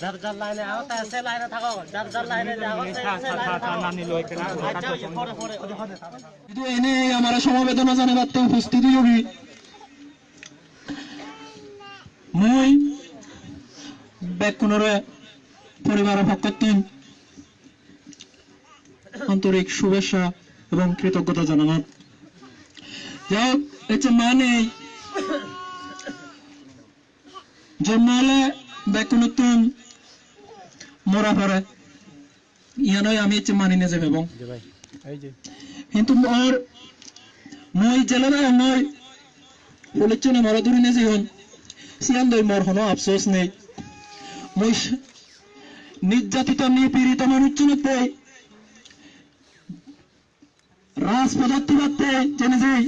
যার যার লাইনে আও তা সে লাইনে থাকো যার যার লাইনে যাও সে লাইনে থাকো নানি লই কেনা আচ্ছা পরে পরে কিন্তু এনে আমার সমবেদনা জানাতে উপস্থিত হবি মই বেকুনরে পরিবারের পক্ষে আন্তরিক শুভেচ্ছা এবং কৃতজ্ঞতা জানালাম। যাই হোক মানে জন্মালে বেকুনতুন মরা পরে ইয়ানই আমি মানি না যাবে এবং কিন্তু মোর মই জেলা মই বলেছেন মরা দূরে না জীবন সিয়ান দই মোর কোনো আফসোস নেই। মই নির্যাতিত নিপীড়িত মানুষজন পেয়ে রাজপদার্থী বাদে জেনে যাই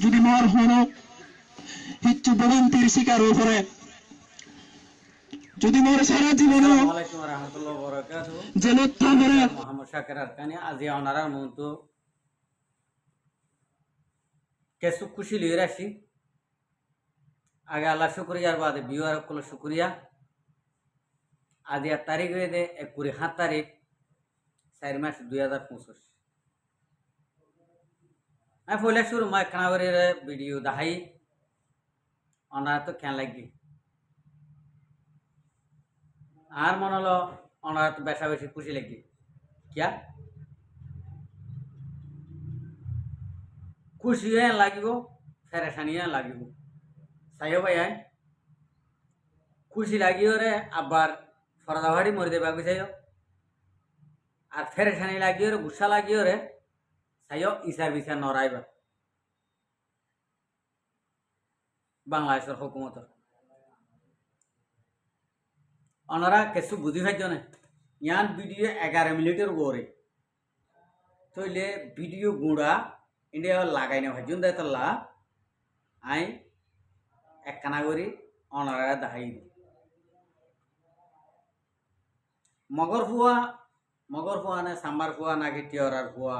যদি মোর হন হিচ্ছু ভোগান্তির শিকার হয়ে পড়ে যদি মোর সারা জীবন জেলত থাকবে মোহাম্মদ শাকির আরকানি আজি অনারার মতো কেসু খুশি লিয়ে রাখি আগে আল্লাহ শুক্রিয়ার বাদে বিওয়ার কল শুক্রিয়া আজি আর তারিখ হয়ে দে 7 তারিখ 4 মাস 2025 আমি পয়লা শুরু মাই খানাবারের ভিডিও দেখাই অনার তো কেন লাগি আর মনে হলো অনার তো বেশা বেশি খুশি লাগি क्या खुशी লাগিব ফেরেশানি লাগিব সাইও ভাই খুশি লাগিও রে আবার ফরদাবাড়ি মরে দেবা কইছাইও আর ফেরেশানি লাগিও রে গুসা লাগিও রে সাইও ইসার বিচার নরাইবা বাংলাদেশের হুকুমত অনারা কিছু বুঝি পাইছ না ইয়ান ভিডিও 11 মিনিটের গোরে তইলে ভিডিও গুঁড়া ইন্ডিয়া লাগাই না ভাই জুন দেতলা আই একখানা করি অনারা দেখাই দি মগর ফুয়া না সাম্বার ফুয়া নাকি টিয়রার ফুয়া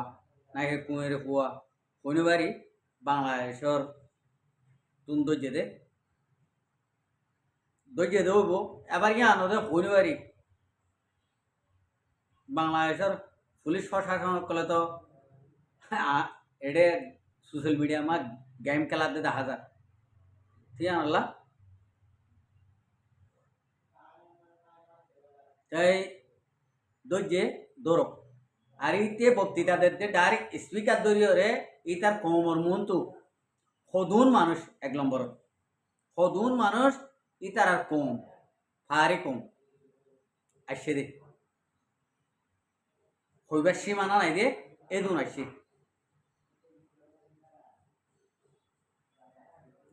নাকি কুঁয়ের ফুয়া শনিবারই বাংলাদেশের তুন দর্জে দেব এবার কি আনন্দে শনিবারই বাংলাদেশের পুলিশ প্রশাসন কলে তো এডে সোশ্যাল মিডিয়া মা গেম খেলাতে দেখা যায় ঠিক আছে তাই দর্জে দৌড় আর ইতে বক্তৃতা দিতে ডাইরেক্ট স্পিকার দরিয়রে ইতার কমর মন্তু সদুন মানুষ 1 নম্বর সদুন মানুষ ইতার আর কম ফারে কম আসছে দে হইবার সীমানা নাই দে এদুন আসছে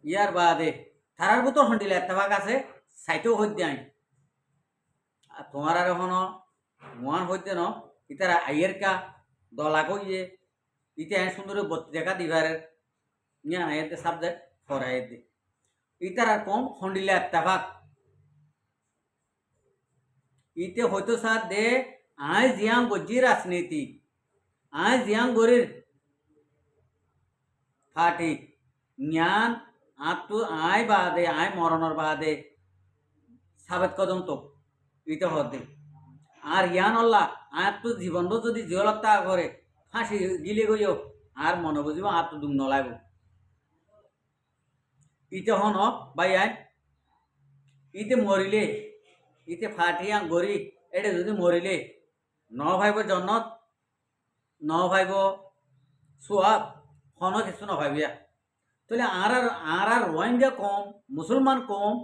ইয়ার বাদে থারার ভিতর হন্ডিলে এতভাগ আছে সাইটেও হইতে আই আর তোমার আর এখনো মহান হইতে ন ইতারা আইয়ের কা দলা কইয়ে ইতে সুন্দর 32 টাকা দিবারের নিয়ে আইতে সাবজেক্ট ফরাই দে ইতার আর কম হন্ডিলে এতভাগ ইতে হয়তো সাথ দে আই জিয়াং গজি রাজনীতি আই জিয়াং গরির ফাটি জ্ঞান আতো আই বাদে আই মরণর বাদে সাবেত কদম তো ইতে হদে আর ইয়ান আল্লাহ আর তো জীবন যদি জিয়লতা করে ফাঁসি গিলে গইও আর মনে বুঝিব আর তো দুম নলাইব ইতে হন ভাই আই ইতে মরিলে ইতে ফাটিয়া গরি এটা যদি মরিলে ন ভাইব জন্নত ন ভাইব সোয়াব হন কিছু ন ভাইবিয়া তাহলে আর রোহিঙ্গা কম মুসলমান কম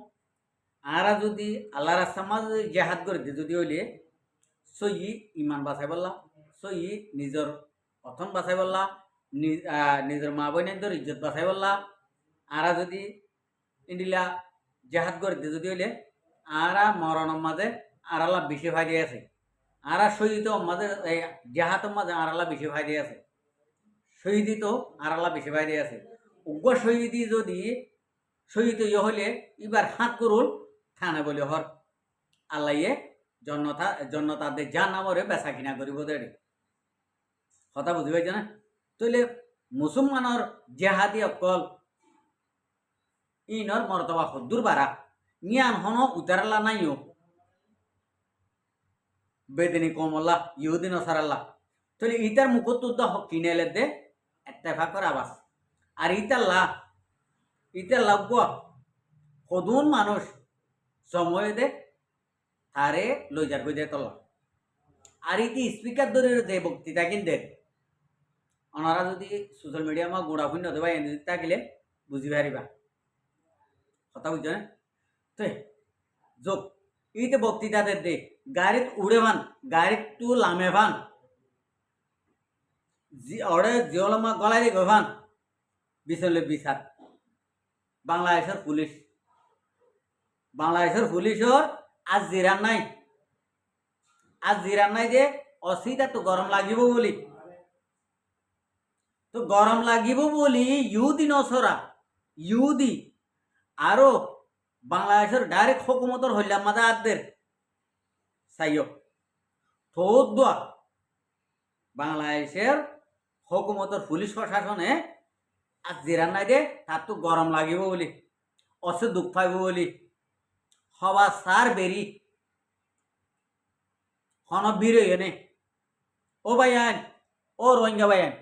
আর যদি আল্লাহ রাস্তামা যদি জেহাদ করে দিয়ে যদি হইলে সই ইমান বাঁচাই বললা সই নিজের অথন বাঁচাই বললা নিজের মা বোনের ইজ্জত বাঁচাই বললা আর যদি ইন্ডিলা জেহাদ করে দিয়ে যদি হইলে আর মরণের মাঝে আর আল্লাহ বেশি ফায়দা আছে আর শহীদ মাঝে জেহাদের মাঝে আর আল্লাহ বেশি ফায়দা আছে শহীদ তো আর আল্লাহ বেশি ফায়দা আছে উগ্র শহীদি যদি শহীদ হলে এবার হাত করুল থানা বলে হর আল্লাহ জন্নতাদের যা নামরে বেচা কিনা করিব দেড়ে কথা বুঝি পাইছে না তাহলে মুসলমানের জেহাদি অকল ইনর মর্তবা হদ্দুর বাড়া নিয়ান হন উতারালা নাইও বেদিনী কমল্লা ইহুদি নসারাল্লাহ তাহলে ইতার মুখত তো কিনেলে দে এত্তেফাকর আবাস আর ইতার লাভ সদুন মানুষ সময় দে তারে লই যার গই দে তল্লা আর ইতি স্পিকার ধরে দে বক্তৃতা কিনতে ওনারা যদি সোশ্যাল মিডিয়া মা গোড়া শূন্য দেবা এনে থাকিলে বুঝি পারিবা কথা বুঝছো না তো যোগ ইতে বক্তৃতা দে গাড়িত উড়ে ভান গাড়িত তু লামে ভান অড়ে জিওলমা গলায় দিয়ে গভান বিচলে বিচার বাংলাদেশের পুলিশর আজ জিরান নাই যে অসুবিধা তো গরম লাগিব বলি ইহুদি নসরা ইহুদি আরো বাংলাদেশের ডাইরেক্ট হকুমতর হইলাম মাদা আদের সাইয় থোদ বাংলাদেশের হকুমতর পুলিশ প্রশাসনে আজ জিরান নাই দে তার তো গরম লাগিব বলি অসে দুঃখ পাইব বলি হওয়া সার বেরি হন বীর এনে ও ভাইয়ান ও রোহিঙ্গা ভাইয়ান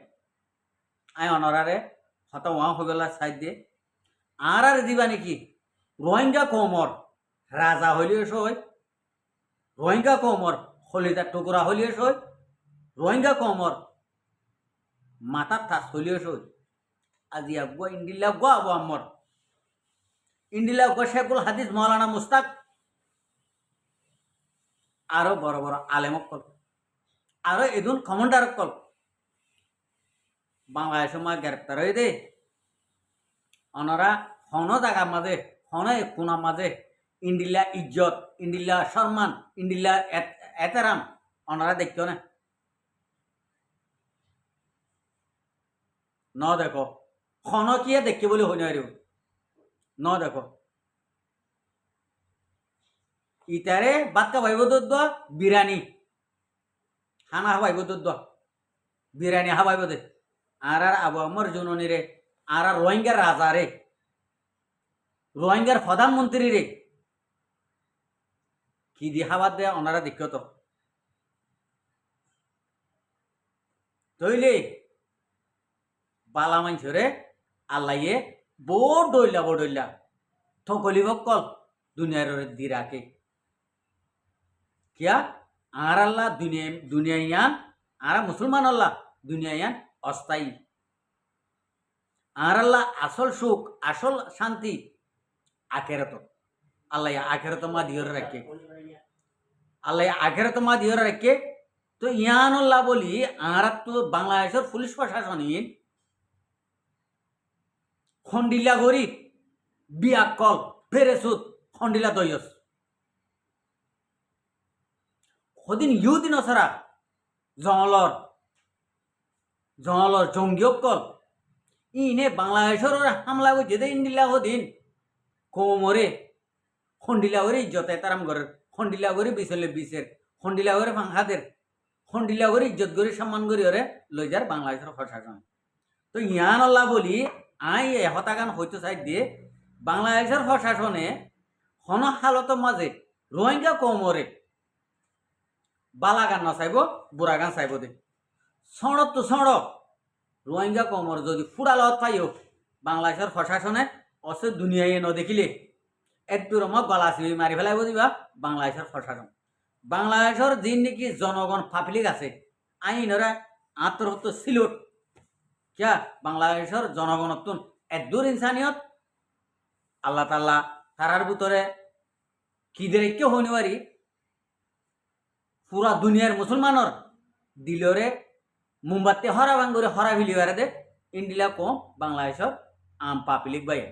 আই অনরারে হত ওয়া হয়ে গেল সাইড দিয়ে আর দিবা নাকি রোহিঙ্গা কমর রাজা হইলিয়ে সই রোহিঙ্গা কমর হলিদার টুকরা হইলিয়ে সই রোহিঙ্গা কমর মাথার ঠাস হইলিয়ে সই আজি আগুয়া ইন্ডিলা গুয়া আবু আম্মর ইন্ডিলা গুয়া শেখুল হাদিস মৌলানা মুস্তাক আরো বড় বড় আলেমক কল আরো এদুন কমান্ডার কল বাংলাদেশের মা গ্রেপ্তার হয়ে দে ওনারা হন জায়গার মাঝে হন কোনার মাঝে ইন্ডিলা ইজ্জত ইন্ডিলা সম্মান ইন্ডিলা এতেরাম ওনারা দেখতো না ন দেখো হন কিয়ে দেখি বলে হই ন দেখো ইতারে বাক্কা ভাইব দোদ্দ বিরানি হানা হাবাইব দোদ্দ বিরানি হাবাইব দে আর আবু আম্মর জননী রে আর রোহিঙ্গার রাজা রে রোহিঙ্গার প্রধানমন্ত্রী রে কি দিয়ে হাবাদ দেয় ওনারা দেখো তো তৈলে বালা মাইছরে আল্লাইয়ে বড় থকলি ভক্কল দুনিয়ার দি রাখে কিয়া আর আল্লাহ দুনিয়ায়ান আর মুসলমান আল্লাহ দুনিয়ায়ান অস্থায়ী আর আল্লাহ আসল সুখ আসল শান্তি আখেরাত আল্লাহ আখেরাত মা দিয়র রাখে আল্লাহ আখেরাত মা দিয়র রাখে তো ইয়ান আল্লাহ বলি আর তো বাংলাদেশের পুলিশ প্রশাসনিক খন্ডিলা গরি বিয়াকল ফেরেসুত খন্ডিলা দয়স সদিন ইহুদি নসরা জঙ্গলর জঙ্গি অকল ইনে বাংলাদেশের হামলা করছে দে ইন্ডিলা সদিন কোমরে খন্ডিলা করে ইজ্জতে তারাম ঘরের খন্ডিলা করে বিচলে বিচের খন্ডিলা করে ফাংহাদের খন্ডিলা করে ইজ্জত করে সম্মান করি ওরে লই যার বাংলাদেশের প্রশাসন তো ইয়ান আল্লাহ বলি আই হতাগান হইতে চাই দিয়ে বাংলাদেশের প্রশাসনে হন হালতের মাঝে রোহিঙ্গা কোমরে বালা গান না চাইব বুড়া গান চাইব দে সড়ক তো সড়ক রোহিঙ্গা কোমর যদি ফুড়ালত পাইও বাংলাদেশের প্রশাসনে অসে দুনিয়ায় ন দেখিলে একটু রমক গলা চিবি মারি ফেলাইব দিবা বাংলাদেশের প্রশাসন বাংলাদেশের যিন নাকি জনগণ পাবলিক আছে আইনরা আত্মহত্যা সিলট কিয়া বাংলাদেশের জনগণত্বন এদূর ইনসানিয়ত আল্লাহ তাল্লাহ তারার ভিতরে কি দে কেউ হইনি পারি পুরা দুনিয়ার মুসলমানর দিলরে মোমবাতি হরা ভাঙ্গুরে হরা ভিলিবারে দে ইন্ডিলা কম বাংলাদেশের আম পাবলিক বাইন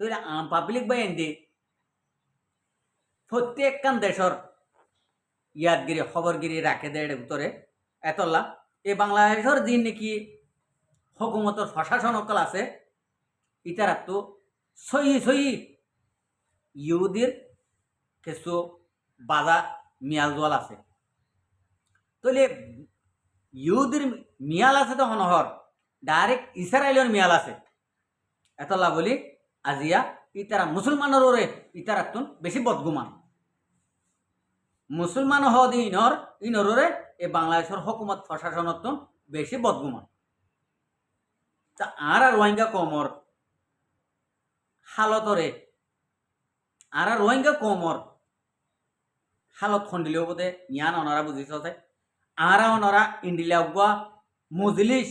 তো আম পাবলিক বাইন দি প্রত্যেকখান দেশের ইয়াদগিরি খবরগিরি রাখে দে এর ভিতরে এতলা এই বাংলাদেশের যিন নাকি হকুমতর প্রশাসন অকল আছে ইতারা তো সহি ইহুদির কিছু বাজা মিয়াল জল আছে তাহলে ইহুদির মিয়াল আছে তো হনহর ডাইরেক্ট ইসরায়েলের মিয়াল আছে এতলা বলি আজিয়া ইতারা মুসলমানের ওরে ইতারা তো বেশি বদগুমান মুসলমান হদ ইনরে এই বাংলাদেশের হকুমত প্রশাসনত বেশি বদগুমান তা আর রোহিঙ্গা কমর হালতরে আর রোহিঙ্গা কমর হালত খন্ডিলেও বোধে ইয়ান ওনারা বুঝিছ আরা ওনারা ইন্ডিলা গুয়া মজলিস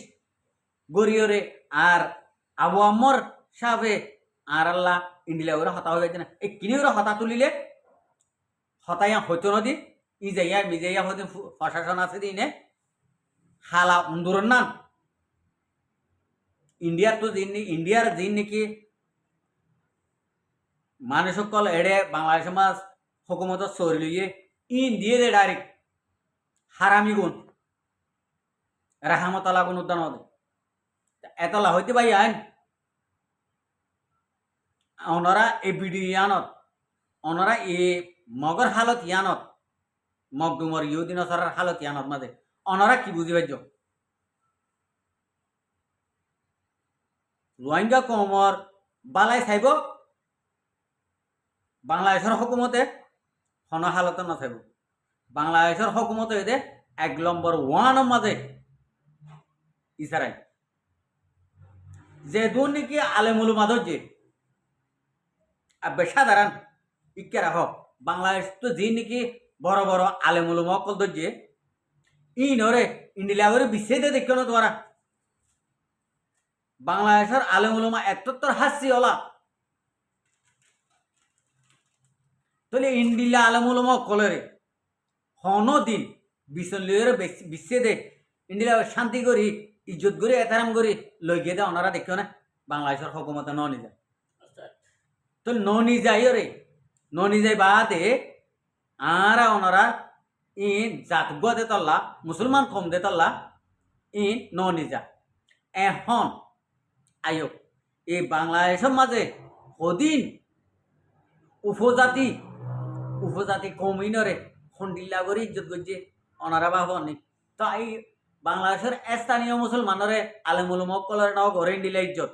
গরিয়রে আর আবু আম্মর সাবে আর আল্লাহ ইন্ডিলা ওরা হতা হয়ে যাচ্ছে না এই কিনে ওরা হতা তুলিলে হতাইয়া হইতো নদী ইজাইয়া মিজাইয়া হতে প্রশাসন আছে দিনে হালা উন্দুরের নাম ইন্ডিয়ার দিন নাকি মানুষ সকল এড়ে বাংলাদেশ মাছ হুকুমত চরি লইয়ে ইন দিয়ে দে ডাইরেক্ট হারামি গুণ রাহামতলা গুণ উদ্যান হতে এতলা হইতে পাই আইন ওনারা এই ভিডিও ইয়ানত ওনারা এই মগর হালত ইয়ানত মগডুমর ইউদিন সরার হালত ইয়ানত মাঝে ওনারা কি বুঝি পাইছ রোহিঙ্গা কমর বালাই চাইব বাংলাদেশের হকুমতে হন হালত নাথাইব বাংলাদেশের হকুমতে এদে 1 নম্বর 1 মাঝে ইসারাই যে দূর নাকি আলেমুল মাদর যে সাধারণ ইকে রাখো বাংলাদেশ তো যে নাকি বড় বড় আলেমুল মকল দরজে ইনরে ইন্ডিলা করে বিচ্ছেদে দেখো না তোরা বাংলাদেশের আলেমুলমা এতত্তর হাসি ওলা তাহলে ইন্ডিলা আলেমুলমা কলরে হন দিন বিচলিয়র বিচ্ছেদে ইন্ডিলা শান্তি করি ইজ্জত করি এতারাম করি লই গিয়ে দে ওনারা দেখো না বাংলাদেশের হকুমতে ন নিয়ে যায় তো ন নিয়ে যাই রে ন নিয়ে যাই বাদে আরা ওনারা ইন জাতগুয়া দে তল্লা মুসলমান কম দে তল্লা ইন ন নিয়ে যা এখন আয়ো এই বাংলাদেশের মাঝে সদিন উপজাতি কমিনরে খন্ডিল্লা করে ইজ্জত করছে ওনারা ভাবনি তো এই বাংলাদেশের স্থানীয় মুসলমানরে আলেমুল মক্কলের নাও ঘরে দিলে ইজ্জত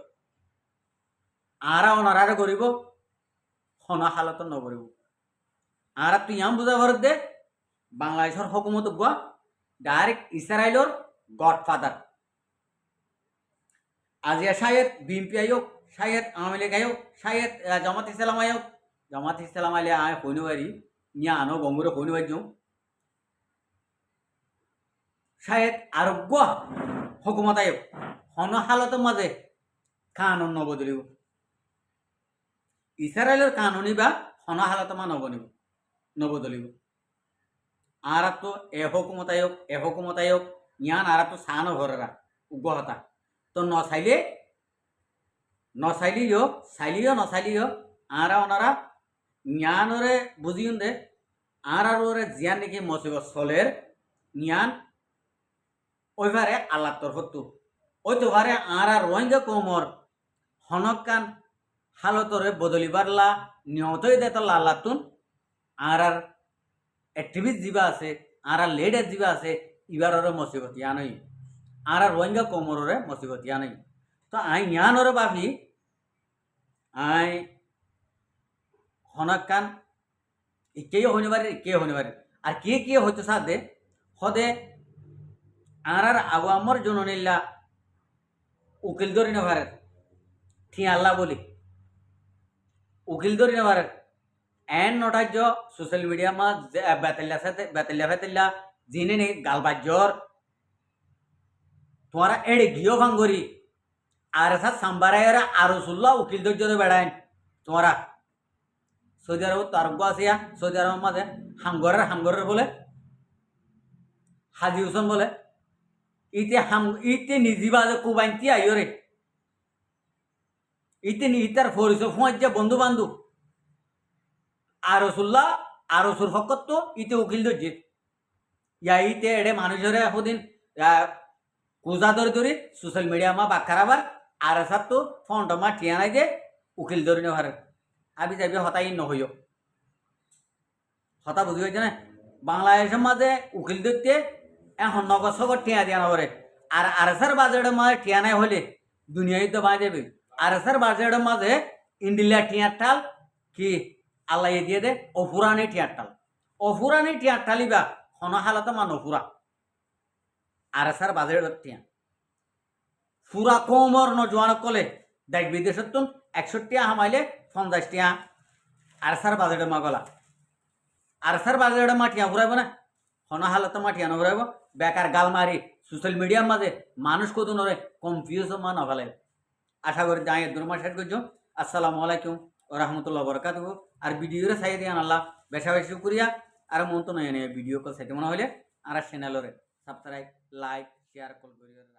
আরা ওনারা করিব হন হালত ন করিব আর তুই আম বুঝা ভারত দে বাংলাদেশের হকুমত গুয়া ডাইরেক্ট ইসরায়েলর গডফাদার আজিয়া শায়েদ বিএনপি আয়োগ শায়েদ আওয়ামী লীগ আয়োগ শায়েদ জামাত ইসলাম আয়োগ জামাত ইসলাম আলে আয় হইন বাড়ি নিয়ে আনো গঙ্গুরে হইন বাড়ি শায়েদ আরোগ্য হকুমত আয়োগ হন হালতের মাঝে কানুন নবদলিব ইসরায়েলের কানুনি বা হন হালত মা নবদলিব আর তো এ হকুমত আয়োগ ইয়ান আর তো সানো ঘরেরা উগ্রহতা তো নচাইলিও আরা ওনারা জ্ঞানরে বুঝিউন দে আর ওরে জিয়ান নাকি মসিব চলের জ্ঞান ওইভারে আল্লাহ তরফতো ওই তো ভারে আর রোহিঙ্গা কমর হনকান হালতরে বদলিবারলা নিয়তই দেতলা আল্লাহতুন আর অ্যাক্টিভিস্ট যা আছে আর লেডার যা আছে ইবাররে মসিবত ইয়ানই আর রোহিঙ্গা কমরে মসিবত ইয়ানই তো আই ইয়ানরে ভাবি আই হনকান কে হইতে পারে আর কে হইতে সাথে হদে আর আবু আম্মর জননিল্লা উকিল ধরি না ভারে ঠিয়া আল্লাহ বলি উকিল ধরি না ভারে এন নটার্য সোশ্যাল মিডিয়া মা বেতেল্লা জিনে নে গালবাজ্যর তোমারা এড়ে গিয়েও ভাঙ্গরি আর সাথ সাম্বারায়রা আরো সুল্লা উকিল ধৈর্য বেড়ায় তোমারা সৌদি আরব তারক আসিয়া সৌদি আরবের মাঝে হামগরের বলে হাজি হুসেন বলে ইতে নিজি বাজে কুবাইন্তি আইও রে ইতার ফরিস ফুঁয়ার বন্ধু বান্ধব আরসুল্লাহ আরসুর ফকত তো ইতে উকিল ধরছে ইতে এড়ে মানুষের এদিন কুজা ধরে সোশ্যাল মিডিয়া মা বাক্কার আবার আর সাত তো ফোনটা মা ঠিয়া নাই যে উকিল ধরে নে ভারে আবি যাবি হতাই নহইও হতা বুঝি হয়েছে না বাংলাদেশের মাঝে উকিল ধরতে এখন নগদ সগর ঠিয়া দিয়া না পারে আর আরএসের বাজেটের মাঝে ঠিয়া নাই হলে দুনিয়ায় তো বাঁ যাবে আরএসের বাজেটের মাঝে ইন্ডিয়া ঠিয়ার টাল কি আল্লাহ দিয়ে দে ও পুরানে ঠিয়ার টাল অফুরানি টিয়া টালিবা হন হালাত মান অফুরা আর স্যার বাজেট টিয়া ফুরা কমর নজওয়ান কলে দেখ বিদেশত 61 হামাইলে 50 আর স্যার বাজেট মাগলা আর স্যার বাজেট মাটিয়া ফুরাইব না হন হালাত মাটিয়া নফুরাইব বেকার গাল মারি সোশ্যাল মিডিয়ার মাঝে মানুষ কত নরে কনফিউজ মা নফেলে আশা করি যাই দুর্মা শেষ করছো আসসালামু আলাইকুম ও রহমতুল্লাহ বরকাত আর ভিডিওরে চাই দিয়ান আল্লাহ বেশা বেশি করিয়া আর মন তো নয় ভিডিও কল চাইতে মনে হলে আর চ্যানেলরে সাবস্ক্রাইব লাইক শেয়ার কল করিয়া